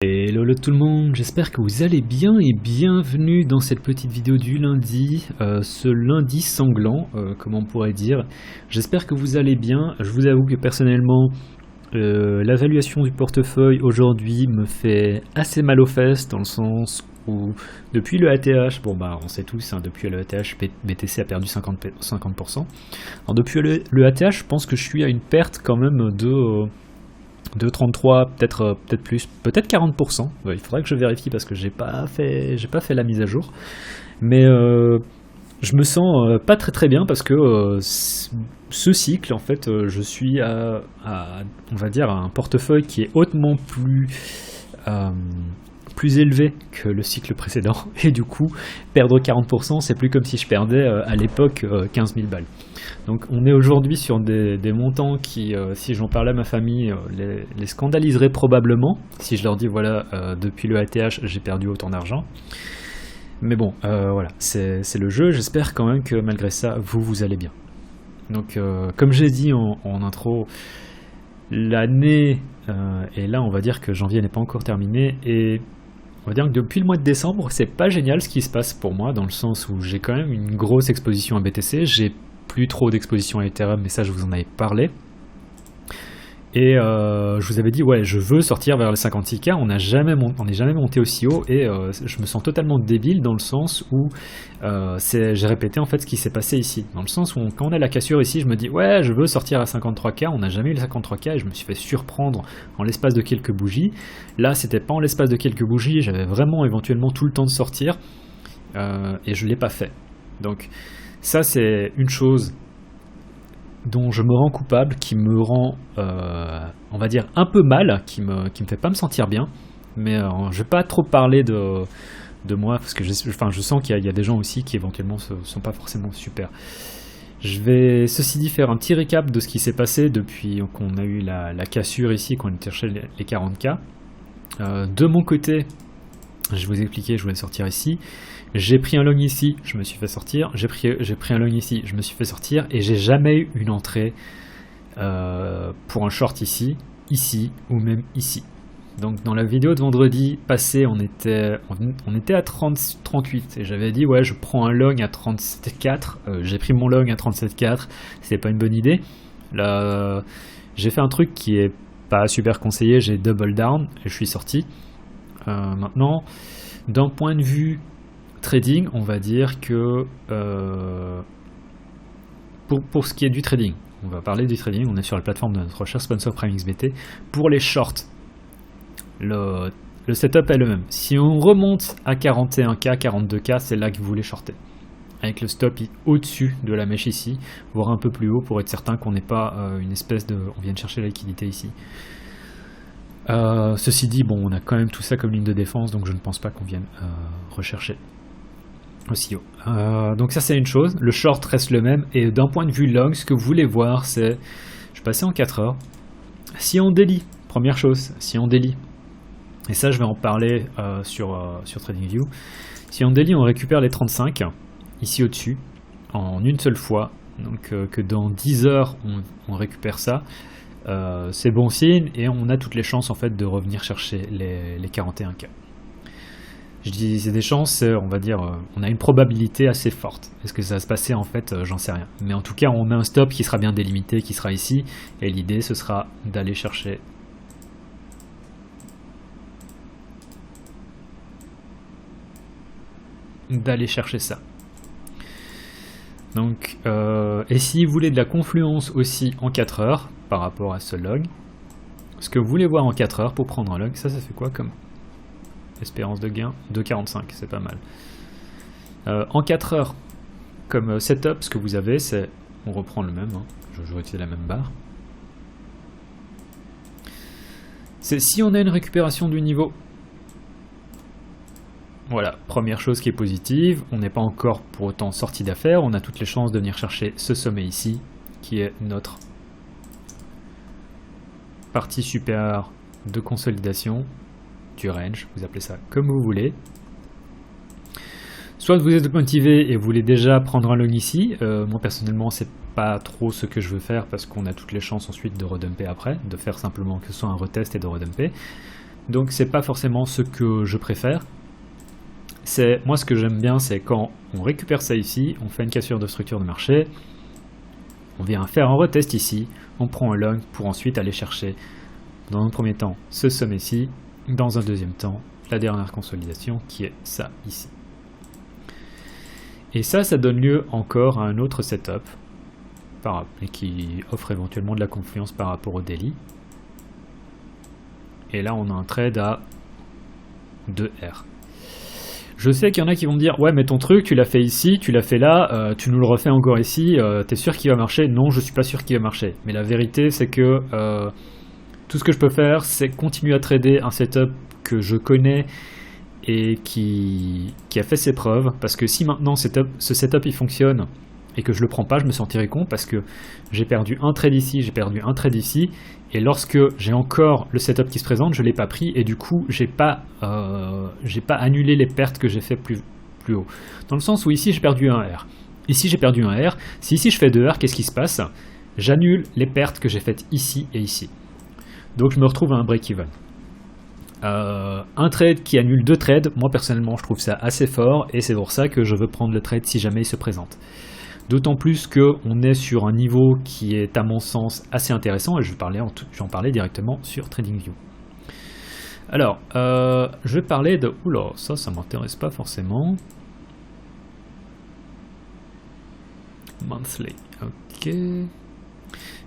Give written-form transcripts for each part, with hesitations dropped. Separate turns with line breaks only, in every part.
Hello tout le monde, j'espère que vous allez bien et bienvenue dans cette petite vidéo du lundi, ce lundi sanglant, comme on pourrait dire. J'espère que vous allez bien. Je vous avoue que personnellement, l'évaluation du portefeuille aujourd'hui me fait assez mal aux fesses, dans le sens où depuis le ATH, bon bah on sait tous, hein, depuis le ATH, BTC a perdu 50%. Alors depuis le ATH, je pense que je suis à une perte quand même de 33, peut-être plus, peut-être 40%. Il faudrait que je vérifie parce que j'ai pas fait la mise à jour. Mais je me sens pas très bien parce que ce cycle, en fait, je suis à, on va dire, à un portefeuille qui est hautement plus élevé que le cycle précédent. Et du coup, perdre 40%, c'est plus comme si je perdais à l'époque 15 000 balles. Donc on est aujourd'hui sur des montants qui, si j'en parlais à ma famille, les scandaliseraient probablement, si je leur dis voilà, depuis le ATH j'ai perdu autant d'argent. Mais bon, voilà, c'est le jeu, j'espère quand même que malgré ça, vous allez bien. Donc comme j'ai dit en intro, l'année, et là on va dire que janvier n'est pas encore terminé, et on va dire que depuis le mois de décembre, c'est pas génial ce qui se passe pour moi, dans le sens où j'ai quand même une grosse exposition à BTC, j'ai plus trop d'exposition à Ethereum, mais ça je vous en avais parlé. Et je vous avais dit ouais, je veux sortir vers les 56K, on n'est jamais monté aussi haut, et je me sens totalement débile dans le sens où j'ai répété en fait ce qui s'est passé ici, dans le sens où quand on a la cassure ici, je me dis ouais, je veux sortir à 53K, on n'a jamais eu les 53K et je me suis fait surprendre en l'espace de quelques bougies. Là c'était pas en l'espace de quelques bougies, j'avais vraiment éventuellement tout le temps de sortir, et je l'ai pas fait. Donc ça c'est une chose dont je me rends coupable, qui me rend, on va dire, un peu mal, qui me fait pas me sentir bien. Mais je vais pas trop parler de moi, parce que je sens qu'il y a des gens aussi qui éventuellement sont pas forcément super. Je vais, ceci dit, faire un petit récap de ce qui s'est passé depuis qu'on a eu la cassure ici, qu'on a cherché les 40K. De mon côté, je vais vous expliquer, je voulais sortir ici. J'ai pris un long ici, je me suis fait sortir. J'ai pris un long ici, je me suis fait sortir. Et j'ai jamais eu une entrée pour un short ici ou même ici. Donc dans la vidéo de vendredi passé, on était à 38. Et j'avais dit ouais, je prends un long à 37,4. J'ai pris mon long à 37,4. C'était pas une bonne idée. Là, j'ai fait un truc qui est pas super conseillé. J'ai double down et je suis sorti. Maintenant, d'un point de vue trading, on va dire que pour ce qui est du trading, on va parler du trading, on est sur la plateforme de notre cher sponsor PrimeXBT. Pour les shorts, le setup est le même. Si on remonte à 41K, 42K, c'est là que vous voulez shorter. Avec le stop au-dessus de la mèche ici, voire un peu plus haut pour être certain qu'on n'ait pas une espèce de... On vient de chercher la liquidité ici. Ceci dit, bon, on a quand même tout ça comme ligne de défense, donc je ne pense pas qu'on vienne rechercher aussi haut. Donc ça c'est une chose, le short reste le même, et d'un point de vue long, ce que vous voulez voir c'est, je passais en 4 heures, si on délie, première chose, si on délie, et ça je vais en parler sur TradingView, si on délie on récupère les 35, ici au-dessus, en une seule fois, donc que dans 10 heures on récupère ça, c'est bon signe, et on a toutes les chances en fait de revenir chercher les 41K. Je dis c'est des chances, on va dire, on a une probabilité assez forte. Est-ce que ça va se passer en fait, j'en sais rien. Mais en tout cas, on met un stop qui sera bien délimité, qui sera ici, et l'idée ce sera d'aller chercher ça. Donc, et si vous voulez de la confluence aussi en 4 heures par rapport à ce log, ce que vous voulez voir en 4 heures pour prendre un log, ça fait quoi comme espérance de gain? 2,45, c'est pas mal. En 4 heures, comme setup, ce que vous avez, c'est, on reprend le même, hein, je vais utiliser la même barre. C'est si on a une récupération du niveau. Voilà, première chose qui est positive, on n'est pas encore pour autant sorti d'affaires, on a toutes les chances de venir chercher ce sommet ici, qui est notre partie supérieure de consolidation du range, vous appelez ça comme vous voulez. Soit vous êtes motivé et vous voulez déjà prendre un long ici, moi personnellement c'est pas trop ce que je veux faire parce qu'on a toutes les chances ensuite de redumper après, de faire simplement que ce soit un retest et de redumper. donc c'est pas forcément ce que je préfère. Moi ce que j'aime bien, c'est quand on récupère ça ici, on fait une cassure de structure de marché, on vient faire un retest ici, on prend un long pour ensuite aller chercher dans un premier temps ce sommet-ci, dans un deuxième temps la dernière consolidation qui est ça ici. Et ça donne lieu encore à un autre setup qui offre éventuellement de la confiance par rapport au daily. Et là on a un trade à 2R. Je sais qu'il y en a qui vont me dire ouais mais ton truc tu l'as fait ici, tu l'as fait là, tu nous le refais encore ici, t'es sûr qu'il va marcher? Non, je suis pas sûr qu'il va marcher. Mais la vérité c'est que tout ce que je peux faire c'est continuer à trader un setup que je connais et qui a fait ses preuves, parce que si maintenant ce setup il fonctionne et que je le prends pas, je me sentirai con parce que j'ai perdu un trade ici, j'ai perdu un trade ici, et lorsque j'ai encore le setup qui se présente, je l'ai pas pris et du coup j'ai pas annulé les pertes que j'ai fait plus haut. Dans le sens où ici j'ai perdu un R, ici j'ai perdu un R, si ici je fais 2 R, qu'est-ce qui se passe? J'annule les pertes que j'ai faites ici et ici. Donc je me retrouve à un break-even. Un trade qui annule 2 trades, moi personnellement je trouve ça assez fort et c'est pour ça que je veux prendre le trade si jamais il se présente. D'autant plus qu'on est sur un niveau qui est à mon sens assez intéressant et je vais en parler directement sur TradingView. Alors, je vais parler de... Oula, ça m'intéresse pas forcément. Monthly, ok.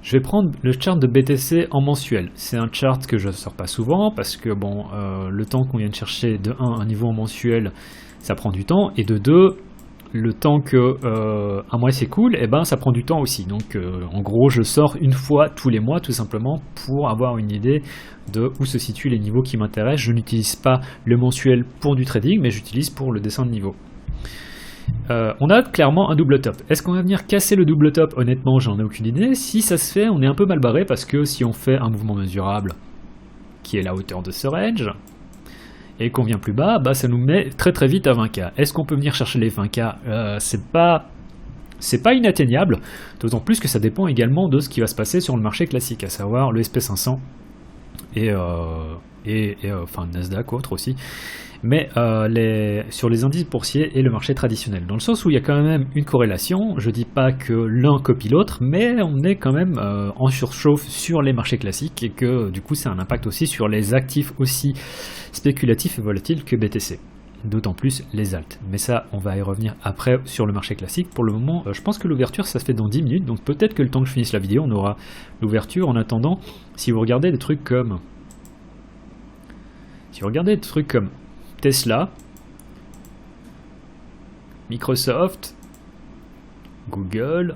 Je vais prendre le chart de BTC en mensuel. C'est un chart que je ne sors pas souvent parce que bon, le temps qu'on vienne chercher de 1 un niveau en mensuel, ça prend du temps, et de 2, le temps que un mois s'écoule, et ben ça prend du temps aussi. Donc en gros, je sors une fois tous les mois tout simplement pour avoir une idée de où se situent les niveaux qui m'intéressent. Je n'utilise pas le mensuel pour du trading, mais j'utilise pour le dessin de niveau. On a clairement un double top. Est-ce qu'on va venir casser le double top? Honnêtement, j'en ai aucune idée. Si ça se fait, on est un peu mal barré parce que si on fait un mouvement mesurable qui est la hauteur de ce range et qu'on vient plus bas, bah ça nous met très très vite à 20K. Est-ce qu'on peut venir chercher les 20K? C'est pas inatteignable, d'autant plus que ça dépend également de ce qui va se passer sur le marché classique, à savoir le SP500 et enfin Nasdaq autre aussi. Mais sur les indices boursiers et le marché traditionnel, dans le sens où il y a quand même une corrélation. Je dis pas que l'un copie l'autre, mais on est quand même en surchauffe sur les marchés classiques et que du coup ça a un impact aussi sur les actifs aussi spéculatifs et volatiles que BTC, d'autant plus les alts. Mais ça, on va y revenir après sur le marché classique. Pour le moment, je pense que l'ouverture ça se fait dans 10 minutes, donc peut-être que le temps que je finisse la vidéo, on aura l'ouverture. En attendant, si vous regardez des trucs comme Tesla, Microsoft, Google,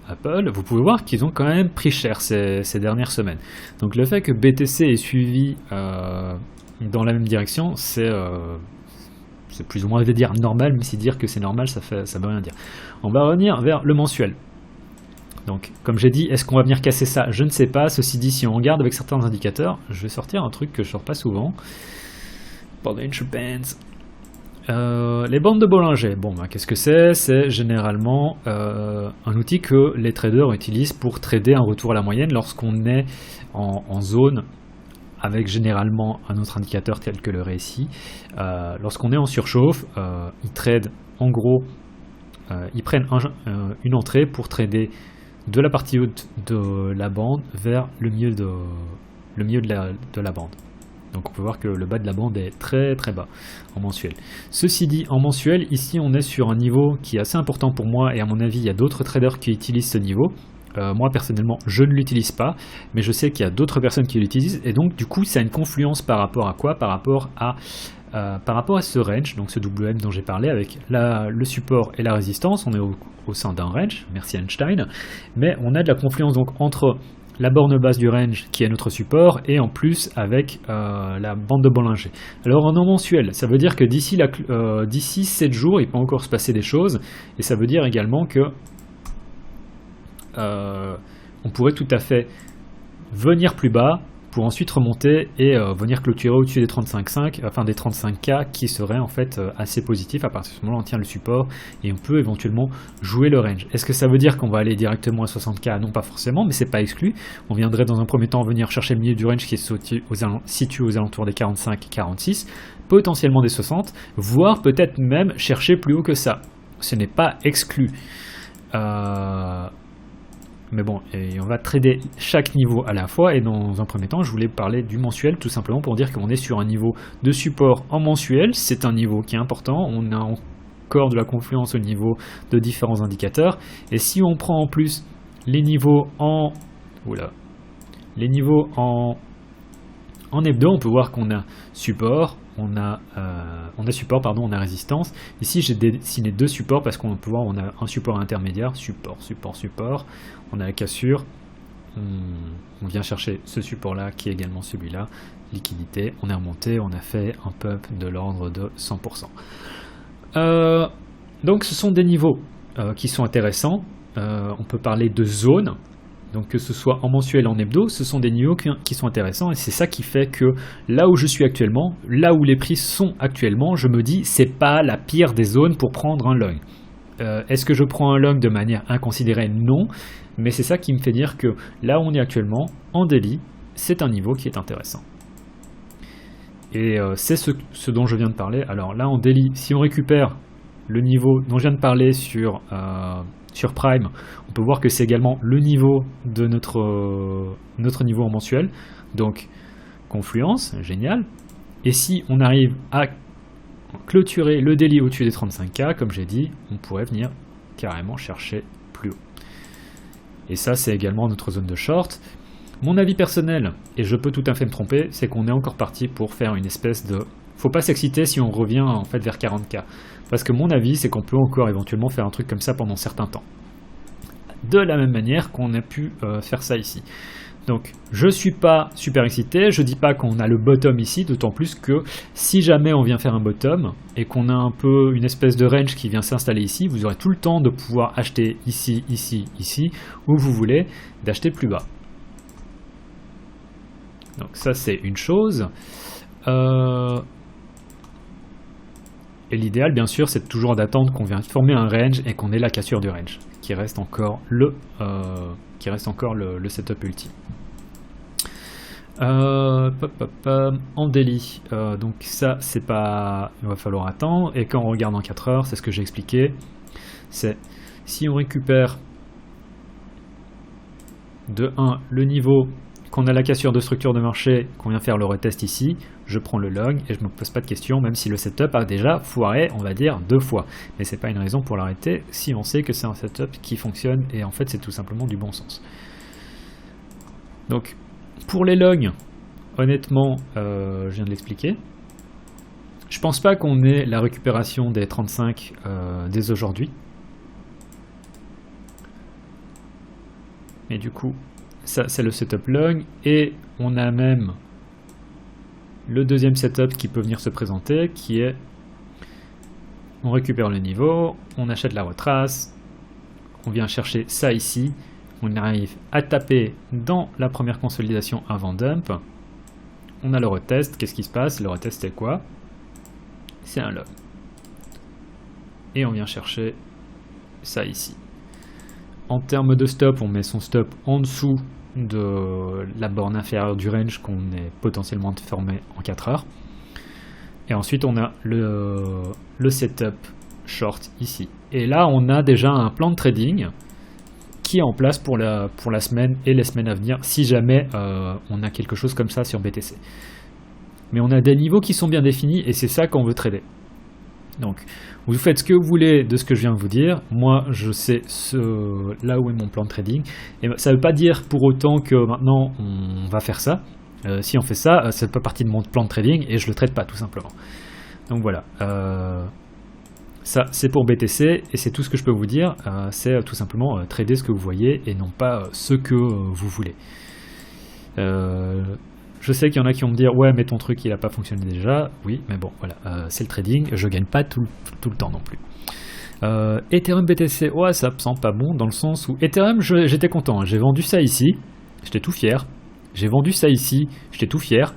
Apple, vous pouvez voir qu'ils ont quand même pris cher ces dernières semaines. Donc le fait que BTC ait suivi dans la même direction, c'est plus ou moins, je vais dire, normal, mais si dire que c'est normal, ça veut rien dire. On va revenir vers le mensuel. Donc, comme j'ai dit, est-ce qu'on va venir casser ça? Je ne sais pas. Ceci dit, si on regarde avec certains indicateurs, je vais sortir un truc que je sors pas souvent. Bollinger Bands. Les bandes de Bollinger. Bon, bah, qu'est-ce que c'est? C'est généralement un outil que les traders utilisent pour trader un retour à la moyenne lorsqu'on est en zone avec généralement un autre indicateur tel que le RSI. Lorsqu'on est en surchauffe, ils tradent en gros, ils prennent une entrée pour trader de la partie haute de la bande vers le milieu de la bande. Donc on peut voir que le bas de la bande est très très bas en mensuel. Ceci dit, en mensuel, ici on est sur un niveau qui est assez important pour moi et à mon avis il y a d'autres traders qui utilisent ce niveau. Moi personnellement je ne l'utilise pas, mais je sais qu'il y a d'autres personnes qui l'utilisent et donc du coup ça a une confluence par rapport à quoi? Par rapport à ce range, donc ce WM dont j'ai parlé avec le support et la résistance. On est au sein d'un range, merci Einstein, mais on a de la confluence donc entre la borne basse du range qui est notre support et en plus avec la bande de Bollinger. Alors en mensuel, ça veut dire que d'ici 7 jours il peut encore se passer des choses et ça veut dire également que on pourrait tout à fait venir plus bas pour ensuite remonter et venir clôturer au-dessus des 35,5, enfin des 35K qui seraient en fait assez positifs. À partir de ce moment-là, on tient le support et on peut éventuellement jouer le range. Est-ce que ça veut dire qu'on va aller directement à 60K? Non, pas forcément, mais c'est pas exclu. On viendrait dans un premier temps venir chercher le milieu du range qui est situé aux alentours des 45 et 46, potentiellement des 60, voire peut-être même chercher plus haut que ça. Ce n'est pas exclu. Mais bon, et on va trader chaque niveau à la fois, et dans un premier temps, je voulais parler du mensuel, tout simplement pour dire qu'on est sur un niveau de support en mensuel. C'est un niveau qui est important, on a encore de la confluence au niveau de différents indicateurs, et si on prend en plus les niveaux en... les niveaux en hebdo, on peut voir qu'on a support, on a résistance. Ici j'ai dessiné deux supports parce qu'on peut voir on a un support intermédiaire, support, on a la cassure, on vient chercher ce support là qui est également celui-là, liquidité, on est remonté, on a fait un pump de l'ordre de 100%. Donc ce sont des niveaux qui sont intéressants, on peut parler de zones. Donc que ce soit en mensuel, en hebdo, ce sont des niveaux qui sont intéressants et c'est ça qui fait que là où je suis actuellement, là où les prix sont actuellement, je me dis c'est pas la pire des zones pour prendre un long. Est-ce que je prends un long de manière inconsidérée? Non, mais c'est ça qui me fait dire que là où on est actuellement, en daily, c'est un niveau qui est intéressant. Et c'est ce dont je viens de parler. Alors là en daily, si on récupère le niveau dont je viens de parler sur Prime, on peut voir que c'est également le niveau de notre niveau en mensuel, donc confluence, génial. Et si on arrive à clôturer le daily au-dessus des 35K, comme j'ai dit, on pourrait venir carrément chercher plus haut. Et ça, c'est également notre zone de short. Mon avis personnel, et je peux tout à fait me tromper, c'est qu'on est encore parti pour faire une espèce de... Faut pas s'exciter si on revient en fait vers 40K. Parce que mon avis, c'est qu'on peut encore éventuellement faire un truc comme ça pendant certains temps. De la même manière qu'on a pu faire ça ici. Donc, je suis pas super excité, je dis pas qu'on a le bottom ici, d'autant plus que si jamais on vient faire un bottom et qu'on a un peu une espèce de range qui vient s'installer ici, vous aurez tout le temps de pouvoir acheter ici, ici, ici, où vous voulez, d'acheter plus bas. Donc ça c'est une chose. Et l'idéal bien sûr c'est toujours d'attendre qu'on vienne former un range et qu'on ait la cassure du range, qui reste encore le setup ultime. En daily, donc ça c'est pas, il va falloir attendre, et quand on regarde en 4 heures, c'est ce que j'ai expliqué, c'est si on récupère de 1 le niveau qu'on a la cassure de structure de marché, qu'on vient faire le retest ici, je prends le log et je me pose pas de questions, même si le setup a déjà foiré, on va dire 2 fois. Mais c'est pas une raison pour l'arrêter si on sait que c'est un setup qui fonctionne et en fait c'est tout simplement du bon sens. Donc pour les logs, honnêtement, je viens de l'expliquer. Je pense pas qu'on ait la récupération des 35 dès aujourd'hui. Mais du coup, ça c'est le setup log et on a même le deuxième setup qui peut venir se présenter qui est on récupère le niveau, on achète la retrace, on vient chercher ça ici, on arrive à taper dans la première consolidation avant dump, on a le retest, qu'est-ce qui se passe? Le retest c'est quoi? C'est un log et on vient chercher ça ici. En termes de stop, on met son stop en dessous de la borne inférieure du range qu'on est potentiellement formé en 4 heures. Et ensuite, on a le setup short ici. Et là, on a déjà un plan de trading qui est en place pour la semaine et les semaines à venir, si jamais on a quelque chose comme ça sur BTC. Mais on a des niveaux qui sont bien définis et c'est ça qu'on veut trader. Donc, vous faites ce que vous voulez de ce que je viens de vous dire. Moi, je sais là où est mon plan de trading. Et ça ne veut pas dire pour autant que maintenant, on va faire ça. Si on fait ça, ça ne fait pas partie de mon plan de trading et je ne le traite pas, tout simplement. Donc voilà. Ça, c'est pour BTC et c'est tout ce que je peux vous dire. C'est tout simplement trader ce que vous voyez et non pas ce que vous voulez. Je sais qu'il y en a qui vont me dire ouais mais ton truc il a pas fonctionné déjà, oui mais bon voilà, c'est le trading, je gagne pas tout le temps non plus. Ethereum BTC, ouais ça me sent pas bon dans le sens où Ethereum j'étais content, j'ai vendu ça ici, j'étais tout fier, J'ai vendu ça ici, j'étais tout fier.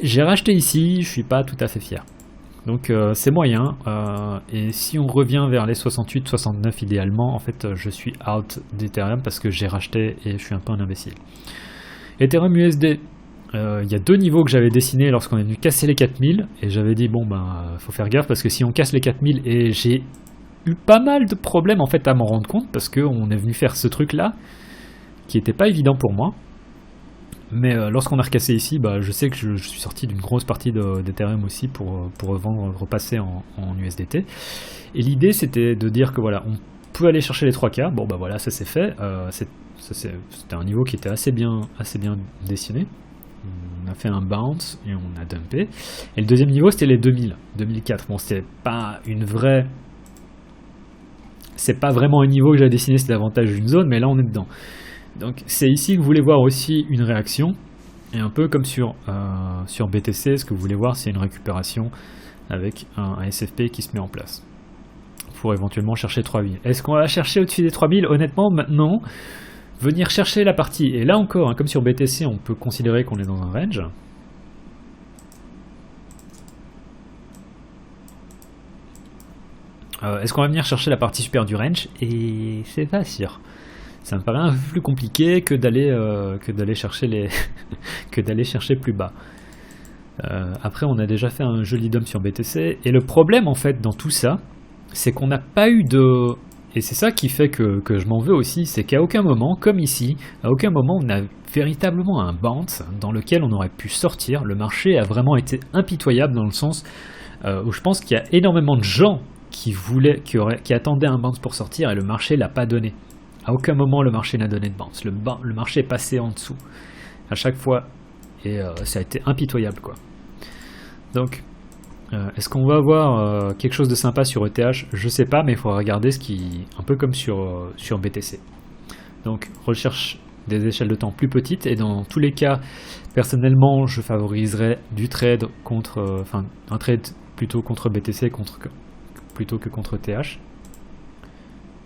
J'ai racheté ici, je suis pas tout à fait fier. Donc c'est moyen, et si on revient vers les 68-69 idéalement, en fait je suis out d'Ethereum parce que j'ai racheté et je suis un peu un imbécile. Ethereum USD, il y a 2 niveaux que j'avais dessinés lorsqu'on est venu casser les 4000, et j'avais dit bon ben faut faire gaffe parce que si on casse les 4000, et j'ai eu pas mal de problèmes en fait à m'en rendre compte parce qu'on est venu faire ce truc là qui était pas évident pour moi. Mais lorsqu'on a recassé ici, bah, je sais que je suis sorti d'une grosse partie d'Ethereum aussi pour repasser en USDT. Et l'idée c'était de dire que voilà, on peut aller chercher les 3K. Bon bah voilà, ça c'est fait. C'était un niveau qui était assez bien dessiné. On a fait un bounce et on a dumpé. Et le deuxième niveau c'était les 2004. Bon, c'était pas une vraie... C'est pas vraiment un niveau que j'ai dessiné, c'est davantage une zone, mais là on est dedans. Donc c'est ici que vous voulez voir aussi une réaction, et un peu comme sur BTC, ce que vous voulez voir c'est une récupération avec un SFP qui se met en place pour éventuellement chercher 3000. Est-ce qu'on va chercher au-dessus des 3000? Honnêtement maintenant, venir chercher la partie, et là encore, hein, comme sur BTC on peut considérer qu'on est dans un range. Est-ce qu'on va venir chercher la partie supérieure du range? Et c'est pas sûr. Ça me paraît un peu plus compliqué que d'aller chercher les que d'aller chercher plus bas. Après, on a déjà fait un joli dump sur BTC, et le problème en fait dans tout ça, c'est qu'on n'a pas eu de... Et c'est ça qui fait que je m'en veux aussi, c'est qu'à aucun moment, comme ici, à aucun moment on a véritablement un bounce dans lequel on aurait pu sortir. Le marché a vraiment été impitoyable dans le sens où je pense qu'il y a énormément de gens qui attendaient un bounce pour sortir, et le marché l'a pas donné. À aucun moment le marché n'a donné de bounce. Le marché est passé en dessous à chaque fois, et ça a été impitoyable quoi. Donc est-ce qu'on va avoir quelque chose de sympa sur ETH? Je sais pas, mais il faudra regarder un peu comme sur BTC. Donc recherche des échelles de temps plus petites, et dans tous les cas personnellement je favoriserais du trade contre un trade plutôt contre BTC plutôt que contre ETH.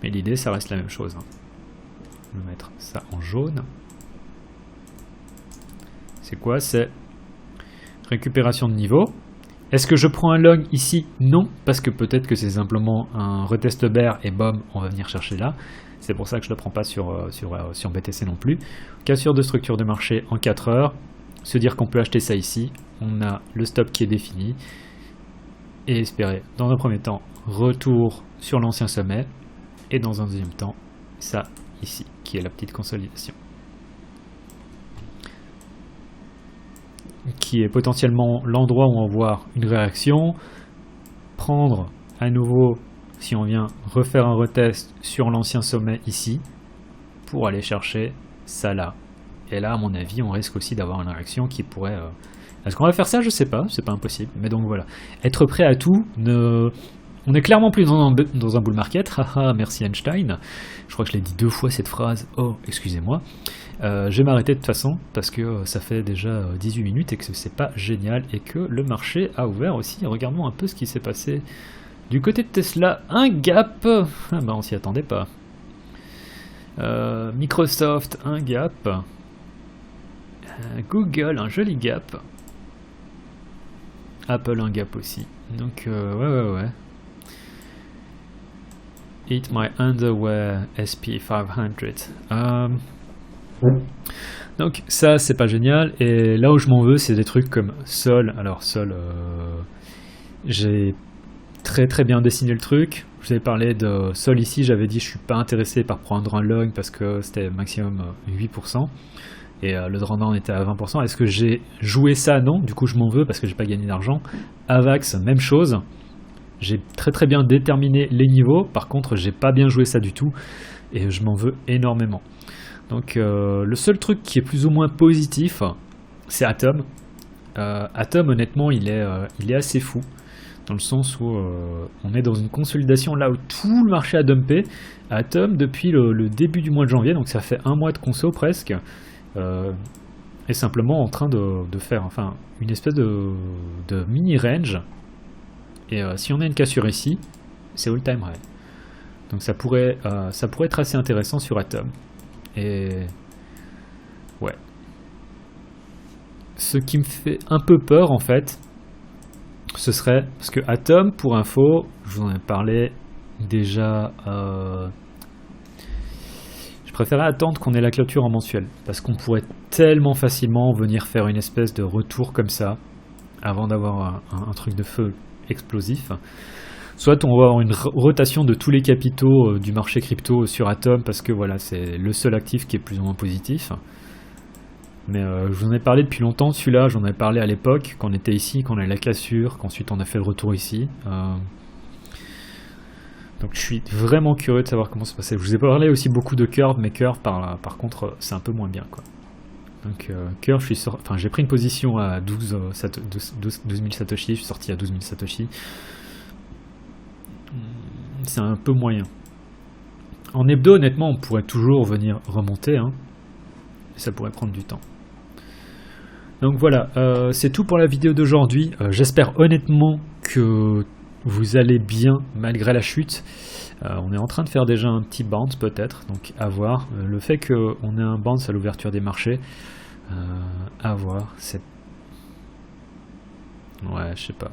Mais l'idée ça reste la même chose, hein. Je vais mettre ça en jaune. C'est quoi? C'est récupération de niveau. Est-ce que je prends un long ici? Non, parce que peut-être que c'est simplement un retest bear et bom, on va venir chercher là. C'est pour ça que je ne le prends pas sur BTC non plus. Cassure de structure de marché en 4 heures. Se dire qu'on peut acheter ça ici. On a le stop qui est défini. Et espérer, dans un premier temps, retour sur l'ancien sommet. Et dans un deuxième temps, ça ici, qui est la petite consolidation, qui est potentiellement l'endroit où on va voir une réaction, prendre à nouveau, si on vient refaire un retest sur l'ancien sommet ici, pour aller chercher ça là. Et là, à mon avis, on risque aussi d'avoir une réaction qui pourrait... Est-ce qu'on va faire ça? Je sais pas, c'est pas impossible. Mais donc voilà, être prêt à tout, on est clairement plus dans un bull market. Haha, merci Einstein. Je crois que je l'ai dit 2 fois cette phrase. Oh, excusez-moi. Je vais m'arrêter de toute façon parce que ça fait déjà 18 minutes et que c'est pas génial et que le marché a ouvert aussi. Regardons un peu ce qui s'est passé du côté de Tesla. Un gap. Ah bah on s'y attendait pas. Microsoft, un gap. Google, un joli gap. Apple, un gap aussi. Donc ouais. Eat my underwear SP500. Donc ça c'est pas génial, et là où je m'en veux c'est des trucs comme Sol. Alors Sol, j'ai très bien dessiné le truc. Je vous avais parlé de Sol ici, j'avais dit je suis pas intéressé par prendre un long parce que c'était maximum 8%. Et le drawdown était à 20%. Est-ce que j'ai joué ça? Non, du coup je m'en veux parce que j'ai pas gagné d'argent. Avax, même chose. J'ai très bien déterminé les niveaux, par contre j'ai pas bien joué ça du tout, et je m'en veux énormément. Donc le seul truc qui est plus ou moins positif, c'est Atom. Atom honnêtement il est assez fou, dans le sens où on est dans une consolidation là où tout le marché a dumpé. Atom depuis le début du mois de janvier, donc ça fait un mois de conso presque, est simplement en train de faire une espèce de mini range. Et si on a une cassure ici, c'est all time high. Donc ça pourrait être assez intéressant sur Atom. Et ce qui me fait un peu peur en fait, ce serait parce que Atom, pour info, je vous en ai parlé déjà. Je préférais attendre qu'on ait la clôture en mensuel parce qu'on pourrait tellement facilement venir faire une espèce de retour comme ça avant d'avoir un truc de feu explosif. Soit on va avoir une rotation de tous les capitaux du marché crypto sur Atom parce que voilà, c'est le seul actif qui est plus ou moins positif. Mais je vous en ai parlé depuis longtemps, celui-là, j'en ai parlé à l'époque, quand on était ici, quand on a eu la cassure, qu'ensuite on a fait le retour ici. Donc je suis vraiment curieux de savoir comment ça se passait. Je vous ai parlé aussi beaucoup de Curve, mais Curve par contre c'est un peu moins bien, quoi. Donc Curve, j'ai pris une position à 12 000 Satoshi, je suis sorti à 12 000 Satoshi. C'est un peu moyen. En hebdo, honnêtement, on pourrait toujours venir remonter, hein, et ça pourrait prendre du temps. Donc voilà, c'est tout pour la vidéo d'aujourd'hui. J'espère honnêtement que vous allez bien malgré la chute. On est en train de faire déjà un petit bounce peut-être, donc à voir. Le fait qu'on ait un bounce à l'ouverture des marchés, à voir. Ouais, je sais pas.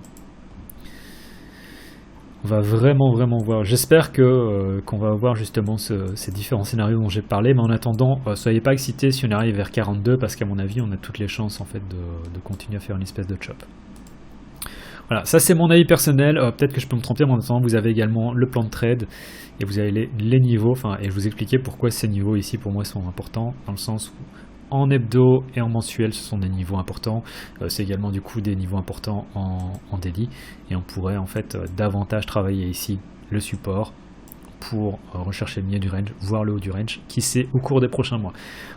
On va vraiment voir. J'espère qu'on va avoir justement ces différents scénarios dont j'ai parlé, mais en attendant, soyez pas excités si on arrive vers 42, parce qu'à mon avis, on a toutes les chances en fait de continuer à faire une espèce de chop. Voilà, ça c'est mon avis personnel. Peut-être que je peux me tromper, mais en attendant, vous avez également le plan de trade et vous avez les niveaux. Et je vous expliquer pourquoi ces niveaux ici pour moi sont importants, dans le sens où en hebdo et en mensuel, ce sont des niveaux importants. C'est également du coup des niveaux importants en daily. Et on pourrait en fait davantage travailler ici le support pour rechercher le milieu du range, voire le haut du range, qui sait au cours des prochains mois.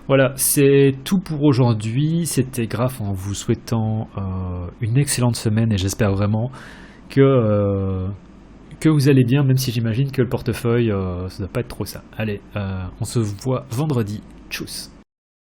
Voilà, c'est tout pour aujourd'hui. C'était Graph en vous souhaitant une excellente semaine et j'espère vraiment que vous allez bien, même si j'imagine que le portefeuille, ça doit pas être trop ça. Allez, on se voit vendredi. Tchuss.